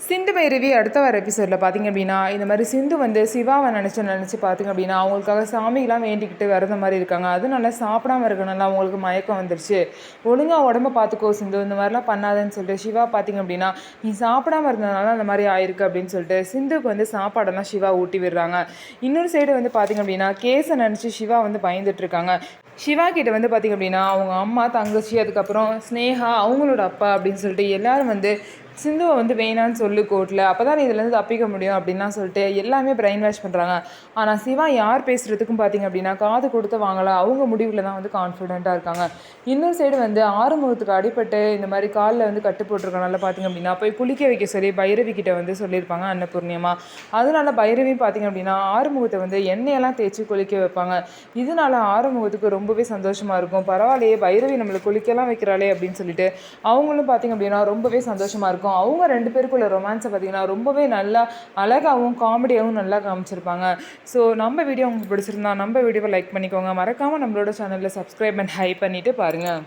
சிந்து பைரவி அடுத்த வர எபிசோடில் பார்த்திங்க அப்படின்னா இந்த மாதிரி சிந்து வந்து சிவாவை நினச்சி பார்த்திங்க அப்படின்னா அவங்களுக்காக சாமிலாம் வேண்டிக்கிட்டு வரத மாதிரி இருக்காங்க. அதனால சாப்பிடாம இருக்கனால அவங்களுக்கு மயக்கம் வந்துருச்சு. ஒழுங்காக உடம்ப பார்த்துக்கோ சிந்து, இந்த மாதிரிலாம் பண்ணாதன்னு சொல்லிட்டு சிவா பார்த்திங்க அப்படின்னா நீ சாப்பிடாம இருந்ததுனால அந்த மாதிரி ஆயிருக்கு அப்படின்னு சொல்லிட்டு சிந்துக்கு வந்து சாப்பாடெல்லாம் சிவா ஊட்டி விடுறாங்க. இன்னொரு சைடு வந்து பார்த்திங்க அப்படின்னா கேஸை நினச்சி சிவா வந்து பயந்துட்டுருக்காங்க. சிவா கிட்ட வந்து பார்த்திங்க அப்படின்னா அவங்க அம்மா, தங்கச்சி, அதுக்கப்புறம் ஸ்னேகா, அவங்களோட அப்பா அப்படின்னு சொல்லிட்டு எல்லோரும் வந்து சிந்துவை வந்து வேணான்னு சொல்லு கோர்ட்டில், அப்போ தான் இதுலேருந்து தப்பிக்க முடியும் அப்படின்லாம் சொல்லிட்டு எல்லாமே பிரெயின் வாஷ் பண்ணுறாங்க. ஆனால் சிவா யார் பேசுகிறதுக்கும் பார்த்திங்க அப்படின்னா காது கொடுத்து வாங்கலை. அவங்க முடிவில் தான் வந்து கான்ஃபிடென்ட்டாக இருக்காங்க. இன்னொரு சைடு வந்து ஆறுமுகத்துக்கு அடிபட்டு இந்த மாதிரி காலில் வந்து கட்டு போட்டிருக்கனால பார்த்திங்க அப்படின்னா போய் குளிக்க வைக்க சொல்லி பைரவி கிட்ட வந்து சொல்லியிருப்பாங்க அன்னபூர்ணியமா. அதனால பைரவி பார்த்திங்க அப்படின்னா ஆறுமுகத்தை வந்து எண்ணெயெல்லாம் தேய்ச்சி குளிக்க வைப்பாங்க. இதனால ஆறுமுகத்துக்கு ரொம்பவே சந்தோஷமாக இருக்கும். பரவாயில்லையே பைரவி நம்மளை குளிக்கலாம் வைக்கிறாளே அப்படின்னு சொல்லிட்டு அவங்களும் பார்த்திங்க அப்படின்னா ரொம்பவே சந்தோஷமாக இருக்கும். அவங்க 2 பேருக்குள்ள ரொமான்ஸை பார்த்திங்கன்னா ரொம்பவே நல்லா அழகாகவும் காமெடியாகவும் நல்லா காமிச்சிருப்பாங்க. ஸோ நம்ம வீடியோ உங்களுக்கு பிடிச்சிருந்தா நம்ம வீடியோவை லைக் பண்ணிக்கோங்க. மறக்காமல் நம்மளோட சேனலில் சப்ஸ்கிரைப் அண்ட் ஹைப் பண்ணிவிட்டு பாருங்கள்.